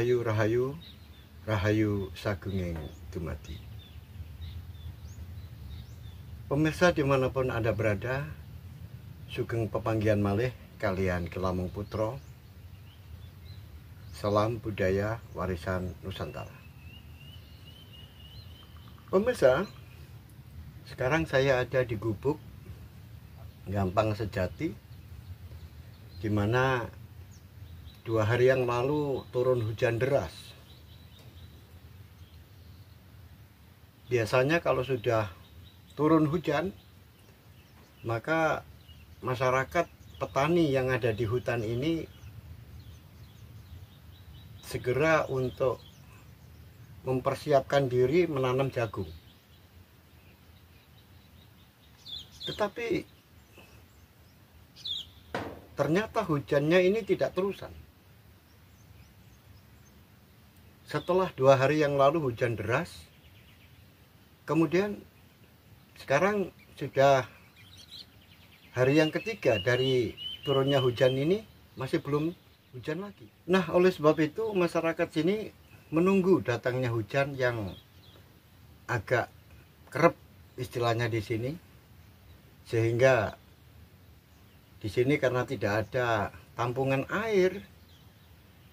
Rahayu Rahayu Rahayu Sagunging Dumadi. Pemirsa dimanapun Anda berada, sugeng pepanggihan malih kalian Kelamung Putra. Salam budaya warisan Nusantara. Pemirsa, sekarang saya ada di Gubuk Gampang Sejati, di mana 2 hari yang lalu turun hujan deras. Biasanya kalau sudah turun hujan, maka masyarakat petani yang ada di hutan ini segera untuk mempersiapkan diri menanam jagung. Tetapi ternyata hujannya ini tidak terusan. Setelah 2 hari yang lalu hujan deras, kemudian sekarang sudah hari yang ketiga dari turunnya hujan ini masih belum hujan lagi. Nah, oleh sebab itu masyarakat sini menunggu datangnya hujan yang agak kerep istilahnya di sini, sehingga di sini karena tidak ada tampungan air,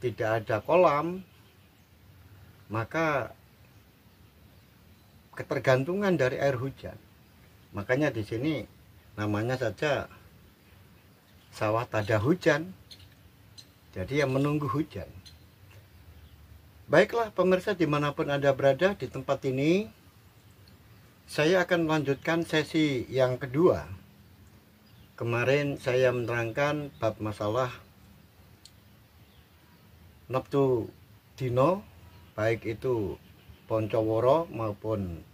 tidak ada kolam, maka ketergantungan dari air hujan. Makanya di sini namanya saja sawah tada hujan. Jadi yang menunggu hujan. Baiklah pemirsa dimanapun Anda berada di tempat ini, saya akan melanjutkan sesi yang kedua. Kemarin saya menerangkan bab masalah neptu dino, baik itu Poncoworo maupun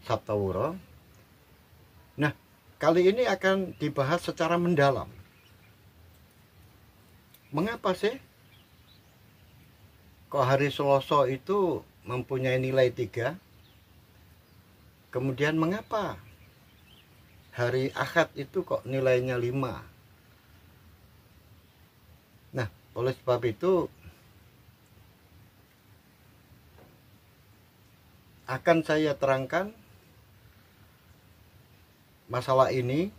Saptaworo. Nah, kali ini akan dibahas secara mendalam. Mengapa sih kok hari Selasa itu mempunyai nilai 3? Kemudian mengapa hari Ahad itu kok nilainya 5? Nah, oleh sebab itu akan saya terangkan masalah ini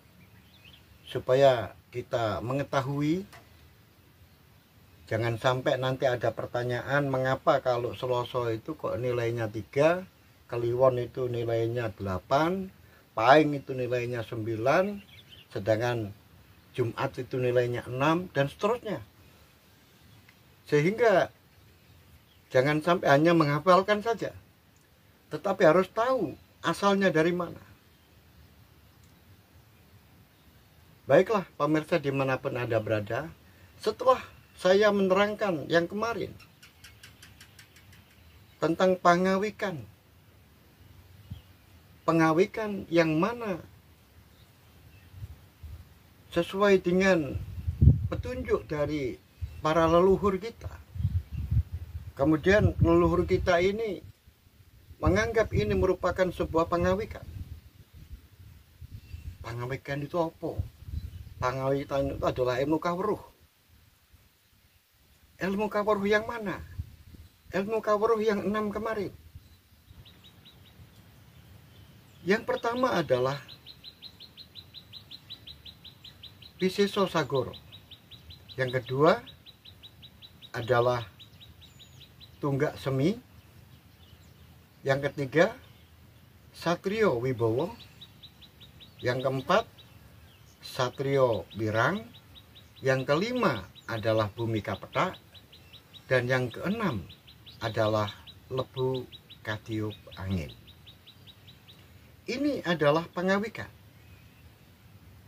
supaya kita mengetahui. Jangan sampai nanti ada pertanyaan mengapa kalau Selasa itu kok nilainya 3, Kliwon itu nilainya 8, Pahing itu nilainya 9, sedangkan Jumat itu nilainya 6, dan seterusnya. Sehingga jangan sampai hanya menghafalkan saja, tetapi harus tahu asalnya dari mana. Baiklah pemirsa dimanapun Anda berada, setelah saya menerangkan yang kemarin tentang pengawikan yang mana sesuai dengan petunjuk dari para leluhur kita. Kemudian leluhur kita ini menganggap ini merupakan sebuah pengawikan. Pengawikan itu apa? Pengawikan itu adalah ilmu kawruh. Ilmu kawruh yang mana? Ilmu kawruh yang 6 kemarin. Yang pertama adalah Piseso Sagoro. Yang kedua adalah Tunggak Semi. Yang ketiga Satrio Wibowo. Yang keempat Satrio Birang. Yang kelima adalah Bumi Kapetak. Dan yang keenam adalah Lebu Katiup Angin. Ini adalah pengawikan.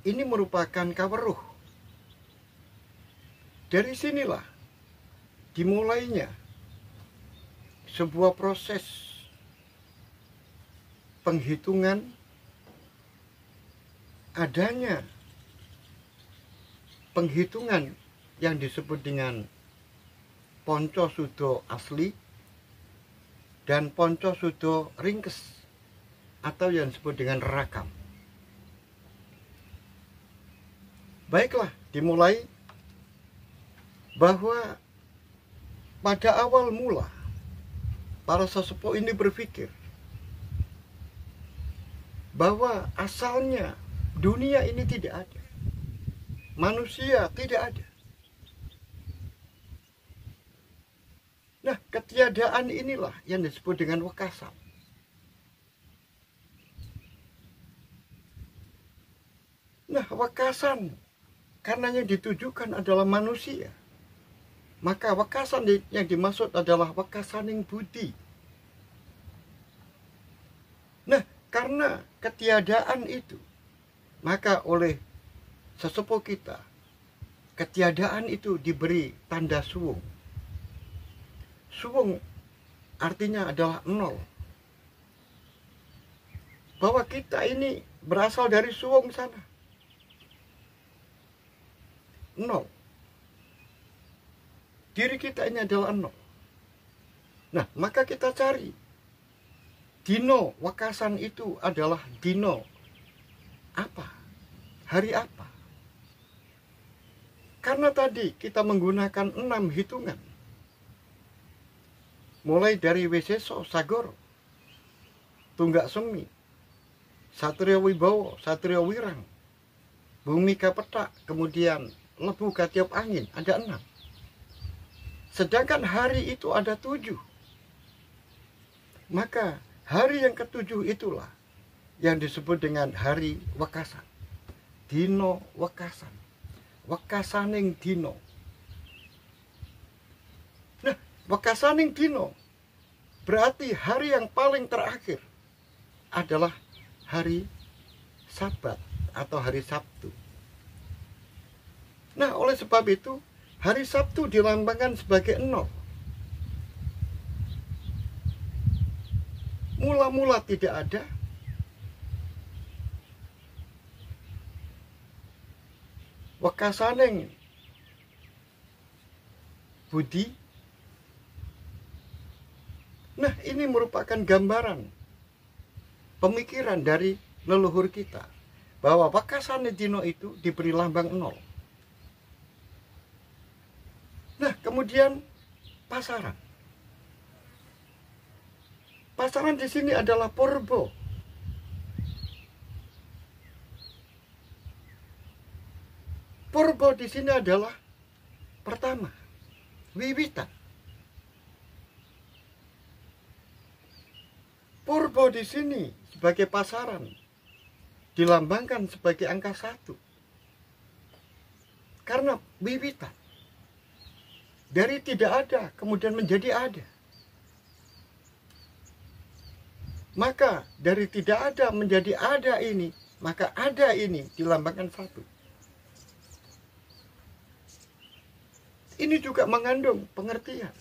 Ini merupakan kaweruh. Dari sinilah dimulainya sebuah proses penghitungan adanya penghitungan yang disebut dengan Ponco Sudo asli dan Ponco Sudo ringkes atau yang disebut dengan rakam. Baiklah, dimulai bahwa pada awal mula para sesepuh ini berpikir bahwa asalnya dunia ini tidak ada, manusia tidak ada. Nah, ketiadaan inilah yang disebut dengan wekasan. Nah, wekasan karena yang ditujukan adalah manusia, maka wekasan yang dimaksud adalah wekasaning budi. Nah, karena ketiadaan itu, maka oleh sesepuh kita, ketiadaan itu diberi tanda suwung. Suwung artinya adalah nol. Bahwa kita ini berasal dari suwung sana. Nol. Diri kita ini adalah nol. Nah, maka kita cari. Dino wekasan itu adalah dino apa? Hari apa? Karena tadi kita menggunakan 6 hitungan. Mulai dari Wiseso, Sagoro, Tunggak Semi, Satrio Wibowo, Satrio Wirang, Bhumika Petak, kemudian Lebu Katiup Angin, ada 6. Sedangkan hari itu ada 7. Maka hari yang ke-7 itulah yang disebut dengan hari wekasan. Dino wekasan. Wekasaning dino. Nah, wekasaning dino berarti hari yang paling terakhir adalah hari Sabat atau hari Sabtu. Nah, oleh sebab itu hari Sabtu dilambangkan sebagai 0. Mula-mula tidak ada, wekasaning budi. Nah, ini merupakan gambaran pemikiran dari leluhur kita bahwa wekasane dino itu diberi lambang 0. Nah, kemudian pasaran. Pasaran di sini adalah porbo. Porbo di sini adalah pertama, wiwitan. Porbo di sini sebagai pasaran dilambangkan sebagai angka 1. Karena wiwitan. Dari tidak ada kemudian menjadi ada. Maka dari tidak ada menjadi ada ini, maka ada ini dilambangkan 1. Ini juga mengandung pengertian.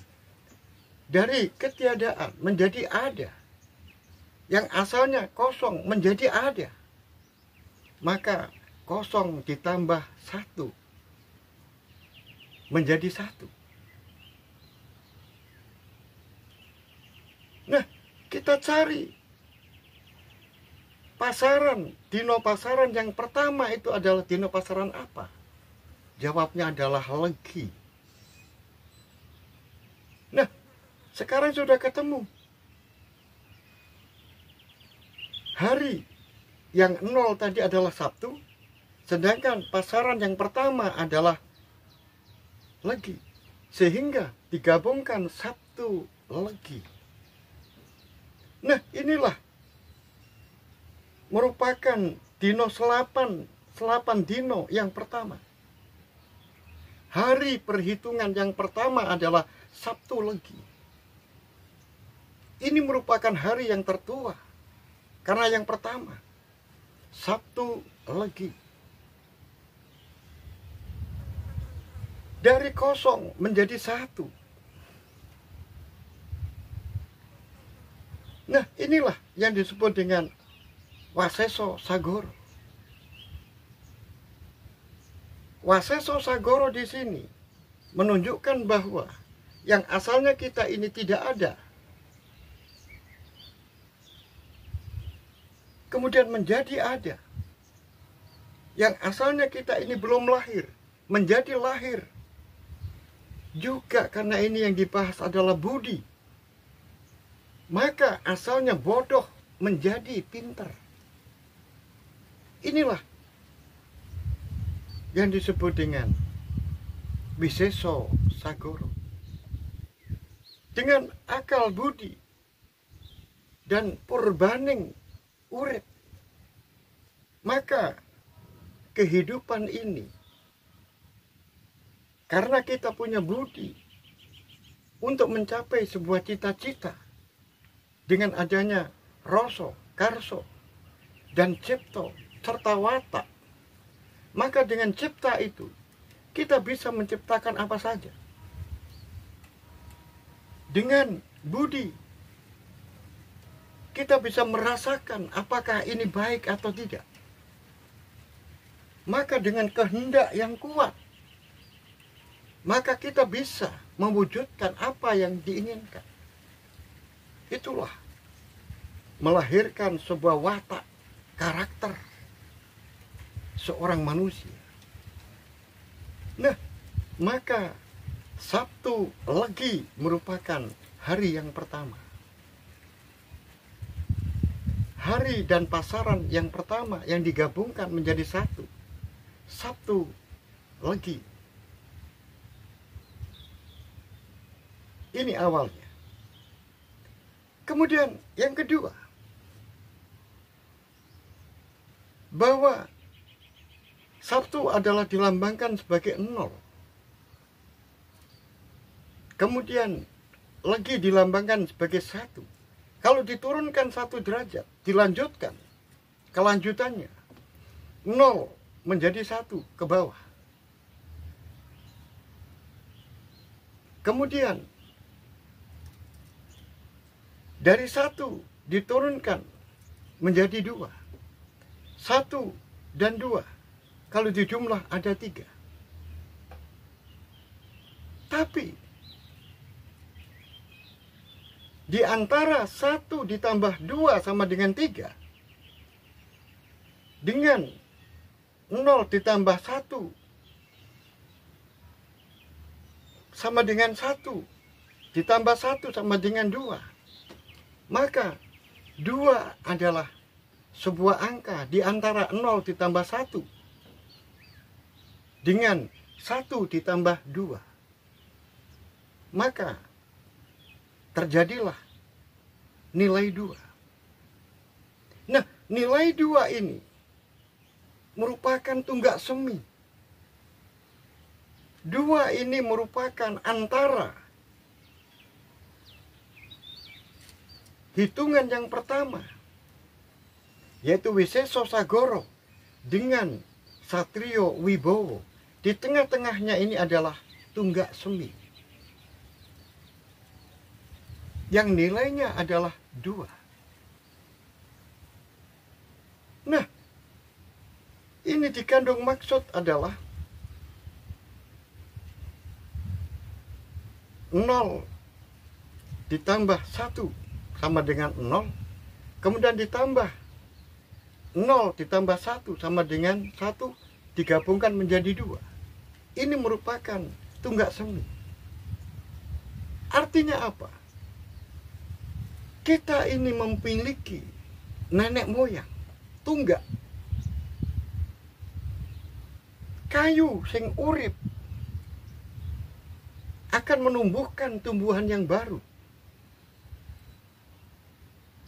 Dari ketiadaan menjadi ada. Yang asalnya kosong menjadi ada. Maka kosong ditambah 1 menjadi 1. Nah, kita cari pasaran, dino pasaran yang pertama itu adalah dino pasaran apa? Jawabnya adalah legi. Nah, sekarang sudah ketemu. Hari yang 0 tadi adalah Sabtu, sedangkan pasaran yang pertama adalah legi. Sehingga digabungkan Sabtu legi. Nah, inilah merupakan dino selapan dino yang pertama. Hari perhitungan yang pertama adalah Sabtu legi. Ini merupakan hari yang tertua. Karena yang pertama, Sabtu legi. Dari kosong menjadi 1. Nah, inilah yang disebut dengan Waseso Sagoro. Waseso Sagoro di sini menunjukkan bahwa yang asalnya kita ini tidak ada, kemudian menjadi ada. Yang asalnya kita ini belum lahir, menjadi lahir. juga karena ini yang dibahas adalah budi, maka asalnya bodoh menjadi pintar. Inilah yang disebut dengan Wiseso Sagoro. Dengan akal budi dan purbaning urip, maka kehidupan ini, karena kita punya budi untuk mencapai sebuah cita-cita dengan adanya rasa, karso, dan cipto serta watak, maka dengan cipta itu kita bisa menciptakan apa saja. Dengan budi kita bisa merasakan apakah ini baik atau tidak. Maka dengan kehendak yang kuat, maka kita bisa mewujudkan apa yang diinginkan. Itulah melahirkan sebuah watak, karakter seorang manusia. Nah, maka Sabtu Legi merupakan hari yang pertama. Hari dan pasaran yang pertama yang digabungkan menjadi satu. Sabtu Legi. Ini awalnya. Kemudian yang kedua, bahwa Sabtu adalah dilambangkan sebagai 0. Kemudian Legi dilambangkan sebagai 1. Kalau diturunkan 1 derajat, dilanjutkan kelanjutannya, 0 menjadi 1 ke bawah. Kemudian dari 1 diturunkan menjadi 2. 1 dan 2, kalau dijumlah ada 3. Tapi di antara 1 ditambah 2 sama dengan 3, dengan 0 ditambah 1 sama dengan 1, ditambah 1 sama dengan 2, maka 2 adalah sebuah angka di antara 0 ditambah 1 dengan 1 ditambah 2. Maka terjadilah nilai 2. Nah, nilai 2 ini merupakan tunggak semi. 2 ini merupakan antara hitungan yang pertama, yaitu Wiseso Sagoro, dengan Satrio Wibowo. Di tengah-tengahnya ini adalah tunggak semi, yang nilainya adalah 2. Nah, ini dikandung maksud adalah 0 ditambah 1 sama dengan 0, kemudian ditambah 0 ditambah 1 sama dengan 1, digabungkan menjadi 2. Ini merupakan tunggak semi. Artinya apa? Kita ini memiliki nenek moyang, tunggak. Kayu sing urip akan menumbuhkan tumbuhan yang baru.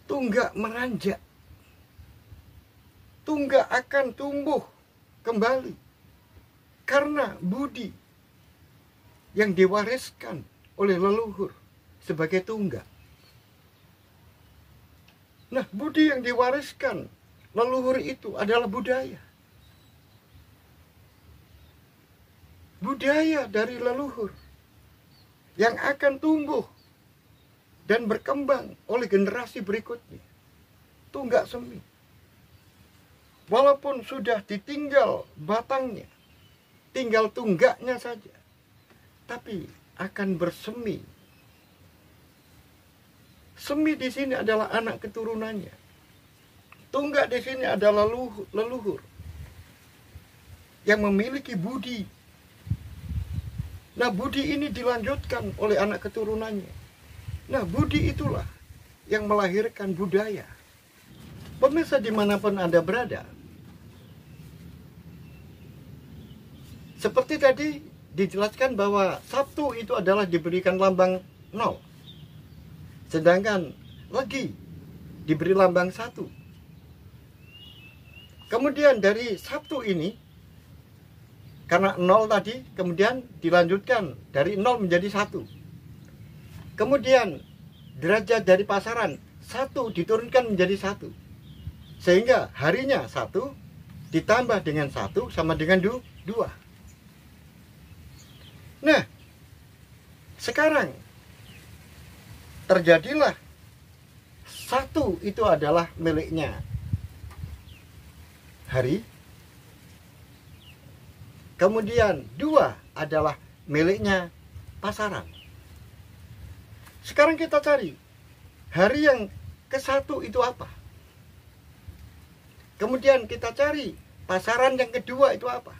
Tunggak meranjak. Tunggak akan tumbuh kembali karena budi yang diwariskan oleh leluhur sebagai tunggak. Nah, budi yang diwariskan leluhur itu adalah budaya. Budaya dari leluhur yang akan tumbuh dan berkembang oleh generasi berikutnya. Tunggak semi. Walaupun sudah ditinggal batangnya, tinggal tunggaknya saja, tapi akan bersemi. Semi di sini adalah anak keturunannya. Tunggak di sini adalah leluhur yang memiliki budi Nah, budi ini dilanjutkan oleh anak keturunannya. Nah, budi itulah yang melahirkan budaya. Pemirsa dimanapun Anda berada, seperti tadi dijelaskan bahwa Sabtu itu adalah diberikan lambang 0, sedangkan Legi diberi lambang 1. Kemudian dari Sabtu ini, karena 0 tadi, kemudian dilanjutkan dari 0 menjadi 1. Kemudian derajat dari pasaran 1 diturunkan menjadi 1. Sehingga harinya 1 ditambah dengan 1 sama dengan 2. Nah, sekarang terjadilah 1 itu adalah miliknya hari. Kemudian 2 adalah miliknya pasaran. Sekarang kita cari hari yang ke-1 itu apa. Kemudian kita cari pasaran yang kedua itu apa.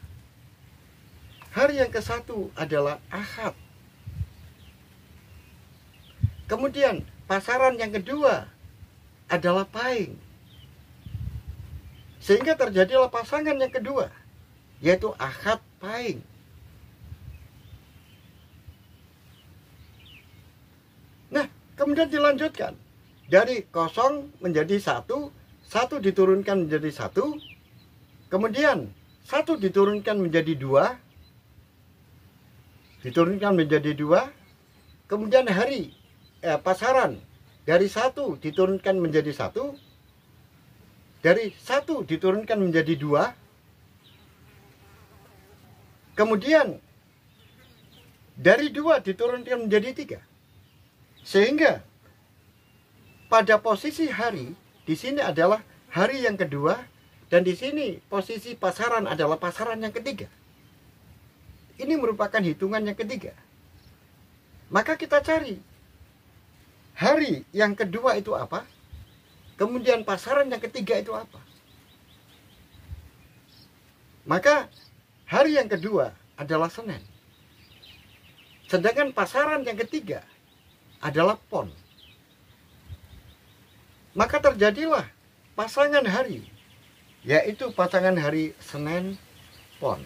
Hari yang ke-1 adalah Ahad. Kemudian pasaran yang kedua adalah Pahing. Sehingga terjadilah pasangan yang kedua, yaitu Ahad Pahing. Nah, kemudian dilanjutkan dari 0 menjadi 1, 1 diturunkan menjadi 1, kemudian 1 diturunkan menjadi 2, kemudian hari pasaran dari 1 diturunkan menjadi 1, dari 1 diturunkan menjadi 2, kemudian dari 2 diturunkan menjadi 3. Sehingga pada posisi hari di sini adalah hari yang kedua, dan di sini posisi pasaran adalah pasaran yang ketiga. Ini merupakan hitungan yang ketiga. Maka kita cari hari yang kedua itu apa, kemudian pasaran yang ketiga itu apa. Maka hari yang kedua adalah Senin, sedangkan pasaran yang ketiga adalah Pon. Maka terjadilah pasangan hari, yaitu pasangan hari Senin Pon.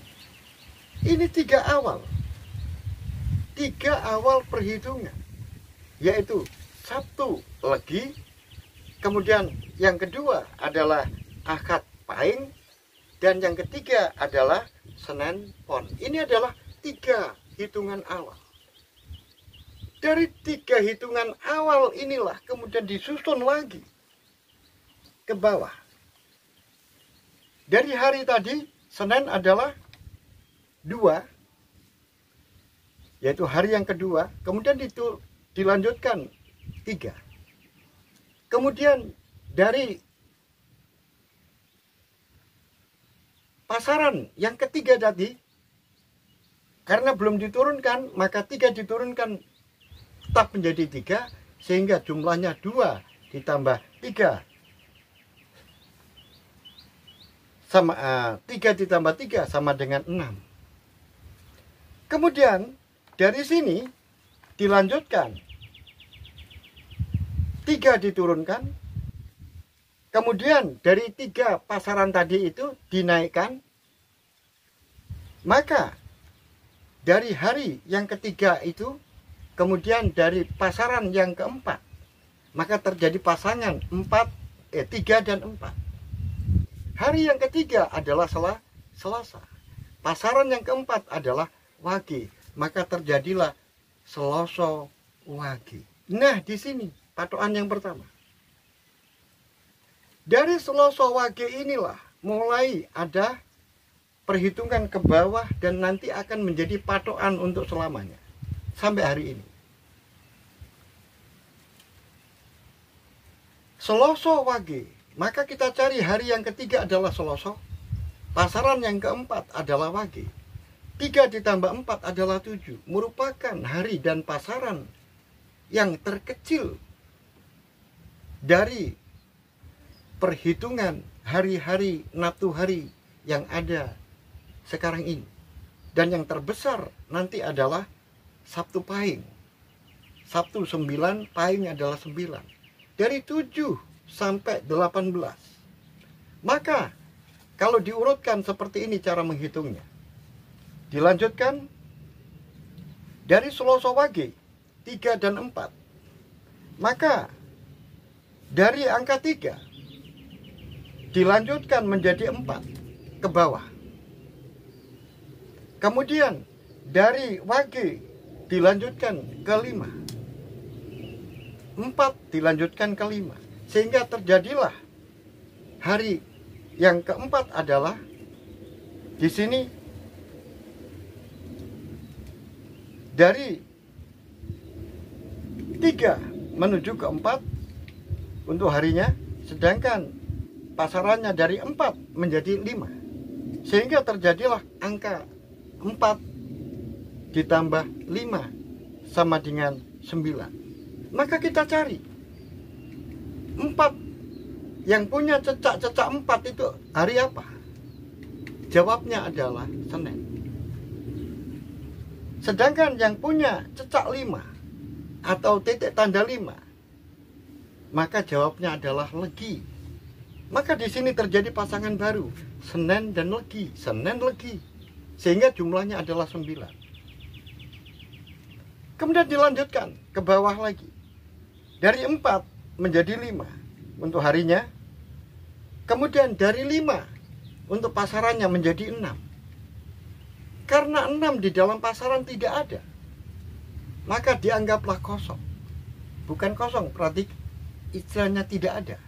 Ini 3 awal. 3 awal perhitungan, yaitu Sabtu Legi, kemudian yang kedua adalah Ahad Pahing, dan yang ketiga adalah Senin Pon. Ini adalah 3 hitungan awal. Dari 3 hitungan awal inilah kemudian disusun lagi ke bawah. Dari hari tadi, Senin adalah 2, yaitu hari yang kedua, kemudian itu dilanjutkan 3. Kemudian dari pasaran yang ketiga tadi, karena belum diturunkan, maka 3 diturunkan tetap menjadi 3, sehingga jumlahnya 2 ditambah 3 sama 3 ditambah 3 sama dengan 6. Kemudian dari sini dilanjutkan 3 diturunkan, kemudian dari 3 pasaran tadi itu dinaikkan, maka dari hari yang ketiga itu, kemudian dari pasaran yang keempat, maka terjadi pasangan 3 dan 4. Hari yang ketiga adalah Selasa. Pasaran yang keempat adalah Wage. Maka terjadilah Seloso Wage. Nah, di sini patokan yang pertama. Dari Seloso Wage inilah mulai ada perhitungan ke bawah dan nanti akan menjadi patokan untuk selamanya. Sampai hari ini. Seloso Wage. Maka kita cari hari yang ketiga adalah Seloso. Pasaran yang keempat adalah Wage. 3 ditambah 4 adalah 7. Merupakan hari dan pasaran yang terkecil dari perhitungan hari-hari naftu yang ada sekarang ini. Dan yang terbesar nanti adalah Sabtu Pahing. Sabtu 9, Pahing adalah 9. Dari 7 sampai 18. Maka kalau diurutkan seperti ini cara menghitungnya. Dilanjutkan dari Selasa Wage 3 dan 4. Maka dari angka 3 dilanjutkan menjadi 4 ke bawah. Kemudian dari Wage dilanjutkan ke 5. 4 dilanjutkan ke 5. Sehingga terjadilah hari yang keempat adalah di sini dari 3 menuju ke 4 untuk harinya, sedangkan pasarannya dari 4 menjadi 5. Sehingga terjadilah angka 4 ditambah 5 sama dengan 9. Maka kita cari 4 yang punya cecak-cecak 4 itu hari apa? Jawabnya adalah Senin. Sedangkan yang punya cecak 5 atau titik tanda 5, maka jawabnya adalah Legi. Maka di sini terjadi pasangan baru, Senin dan Legi, Senin Legi. Sehingga jumlahnya adalah 9. Kemudian dilanjutkan ke bawah lagi. Dari 4 menjadi 5 untuk harinya. Kemudian dari 5 untuk pasarannya menjadi 6. Karena 6 di dalam pasaran tidak ada, maka dianggaplah kosong. Bukan kosong, berarti istilahnya tidak ada.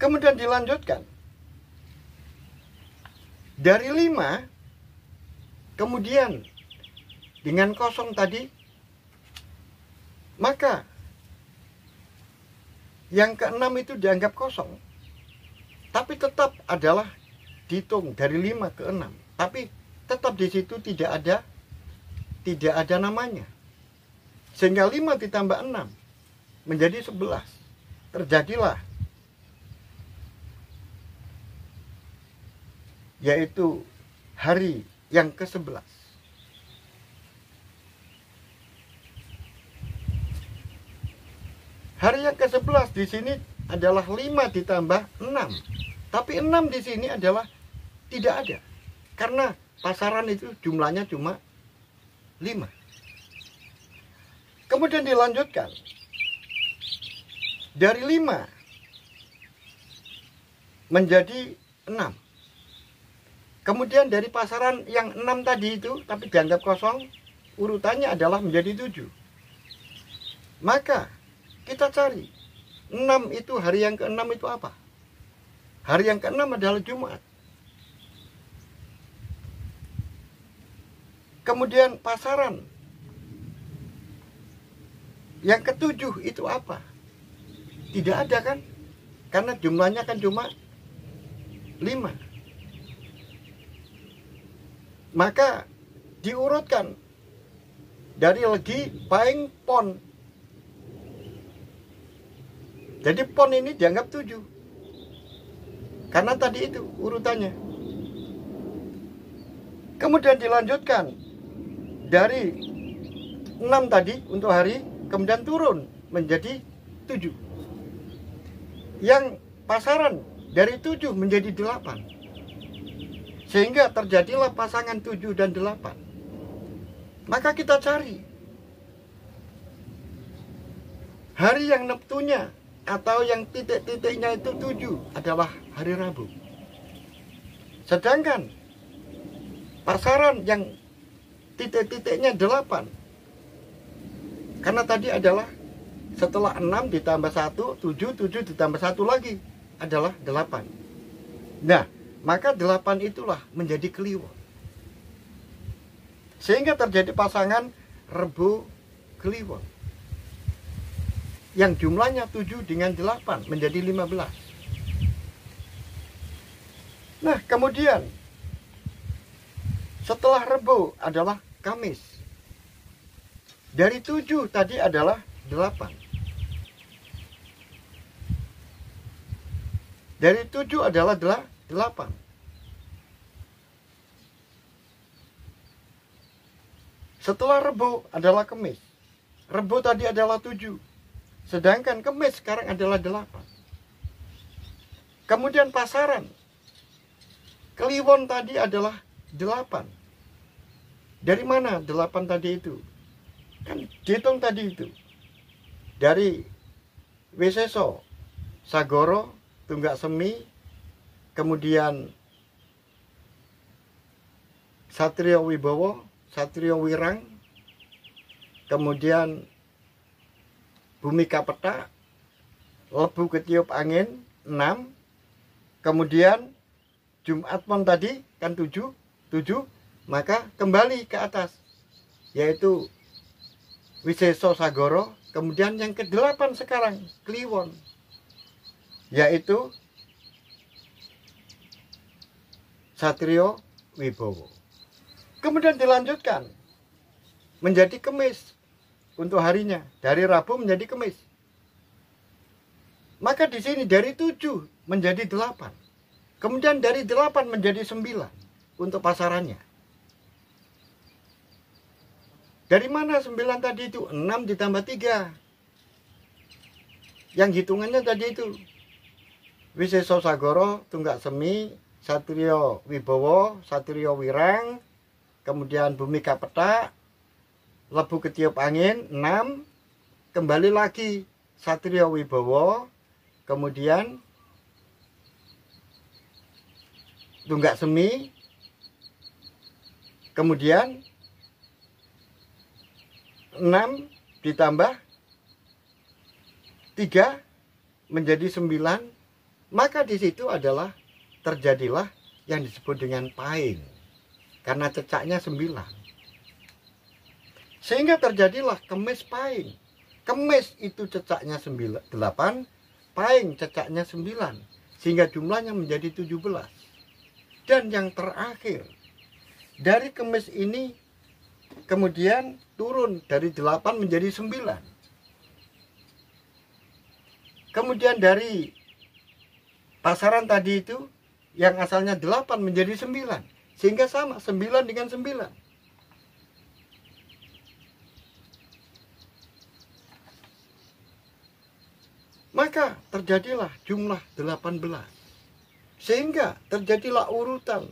Kemudian dilanjutkan. Dari 5, kemudian dengan kosong tadi, maka yang ke-6 itu dianggap kosong. Tapi tetap adalah dihitung dari 5 ke 6. Tapi tetap di situ tidak ada namanya. Sehingga 5 ditambah 6 menjadi 11. Terjadilah yaitu hari yang ke-11. Hari yang ke-11 di sini adalah 5 ditambah 6. Tapi 6 di sini adalah tidak ada. Karena pasaran itu jumlahnya cuma 5. Kemudian dilanjutkan. Dari 5 menjadi 6. Kemudian dari pasaran yang 6 tadi itu, tapi dianggap kosong, urutannya adalah menjadi 7. Maka kita cari 6 itu, hari yang ke-6 itu apa? Hari yang ke-6 adalah Jumat. Kemudian pasaran yang ke-7 itu apa? Tidak ada kan? Karena jumlahnya kan cuma 5. Maka diurutkan dari Legi, Pahing, Pon. Jadi Pon ini dianggap 7. Karena tadi itu urutannya. Kemudian dilanjutkan dari 6 tadi untuk hari, kemudian turun menjadi 7. Yang pasaran dari 7 menjadi 8. Sehingga terjadilah pasangan 7 dan 8. Maka kita cari hari yang neptunya atau yang titik-titiknya itu 7 adalah hari Rabu. Sedangkan pasaran yang titik-titiknya 8. Karena tadi adalah setelah 6 ditambah 1, 7, 7 ditambah 1 lagi adalah 8. Nah, maka 8 itulah menjadi Kliwon. Sehingga terjadi pasangan Rebo Kliwon. Yang jumlahnya 7 dengan 8 menjadi 15. Nah, kemudian setelah Rebo adalah Kamis. Dari 7 tadi adalah 8. Dari 7 adalah 8. Setelah Rebo adalah Kemis. Rebo tadi adalah 7. Sedangkan Kemis sekarang adalah 8. Kemudian Pasaran. Kliwon tadi adalah 8. Dari mana 8 tadi itu? Kan dihitung tadi itu. Dari Wiseso, Sagoro, Tunggak Semi, kemudian Satrio Wibowo, Satrio Wirang, kemudian Bhumika Peta, Lebu Ketiup Angin 6, kemudian Jumat Pon tadi kan 7, maka kembali ke atas, yaitu Wiseso Sagoro, kemudian yang ke-8 sekarang Kliwon, yaitu Satrio Wibowo. Kemudian dilanjutkan menjadi Kemis untuk harinya, dari Rabu menjadi Kemis. Maka di sini dari 7 menjadi 8. Kemudian dari 8 menjadi 9 untuk pasarannya. Dari mana 9 tadi itu? 6 ditambah 3. Yang hitungannya tadi itu Wiseso Sagoro, Tunggak Semi, Satrio Wibowo, Satrio Wirang, kemudian Bhumika Peta, Lebu Ketiup Angin 6, kembali lagi Satrio Wibowo, kemudian Tunggak Semi, kemudian 6 ditambah 3 menjadi 9, maka di situ adalah terjadilah yang disebut dengan paing, karena cecaknya 9. Sehingga terjadilah Kemis paing. Kemis itu cecaknya 8, paing cecaknya 9, sehingga jumlahnya menjadi 17. Dan yang terakhir, dari Kemis ini kemudian turun dari 8 menjadi 9. Kemudian dari Pasaran tadi itu yang asalnya 8 menjadi 9, sehingga sama 9 dengan 9. Maka terjadilah jumlah 18. Sehingga terjadilah urutan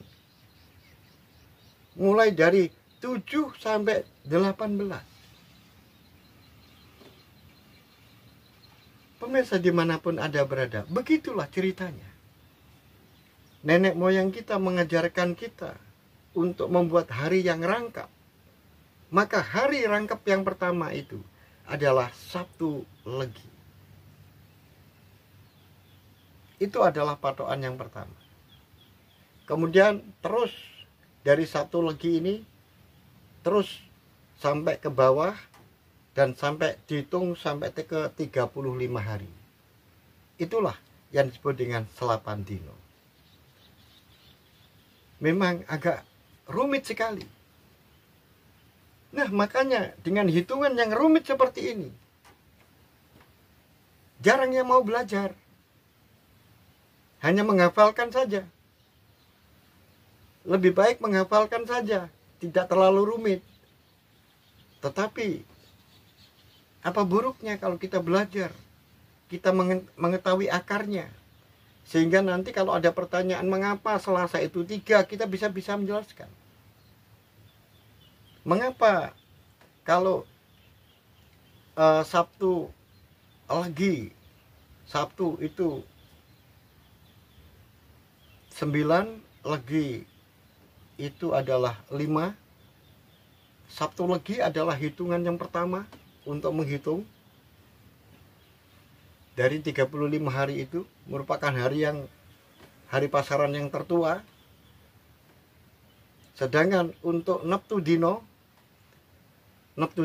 mulai dari 7 sampai 18. Pemirsa dimanapun Anda berada, begitulah ceritanya. Nenek moyang kita mengajarkan kita untuk membuat hari yang rangkap. Maka hari rangkap yang pertama itu adalah Sabtu Legi. Itu adalah patokan yang pertama. Kemudian terus dari Sabtu Legi ini terus sampai ke bawah dan sampai dihitung sampai ke 35 hari. Itulah yang disebut dengan selapan dino. Memang agak rumit sekali. Nah, makanya dengan hitungan yang rumit seperti ini, jarang yang mau belajar. Hanya menghafalkan saja. Lebih baik menghafalkan saja, tidak terlalu rumit. Tetapi apa buruknya kalau kita belajar, kita mengetahui akarnya, sehingga nanti kalau ada pertanyaan mengapa Selasa itu 3, kita bisa menjelaskan. Mengapa kalau Sabtu Legi, Sabtu itu 9, Legi itu adalah 5. Sabtu Legi adalah hitungan yang pertama untuk menghitung. Dari 35 hari itu merupakan hari pasaran yang tertua. Sedangkan untuk Neptu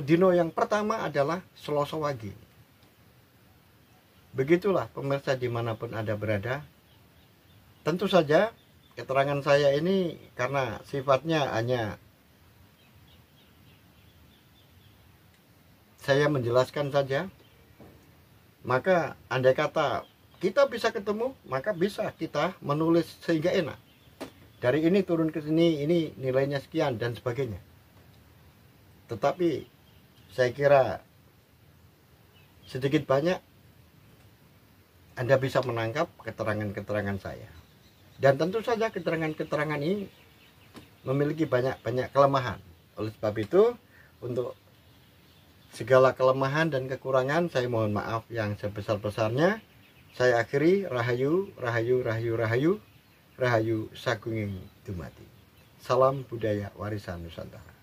Dino yang pertama adalah Selasa Wage. Begitulah pemirsa dimanapun Anda berada. Tentu saja keterangan saya ini karena sifatnya hanya saya menjelaskan saja. Maka andai kata kita bisa ketemu, maka bisa kita menulis sehingga enak. Dari ini turun ke sini, ini nilainya sekian dan sebagainya. Tetapi saya kira sedikit banyak Anda bisa menangkap keterangan-keterangan saya. Dan tentu saja keterangan-keterangan ini memiliki banyak kelemahan. Oleh sebab itu, untuk segala kelemahan dan kekurangan saya mohon maaf yang sebesar-besarnya. Saya akhiri. Rahayu, rahayu, rahayu, rahayu, rahayu sagunging dumadi. Salam budaya warisan Nusantara.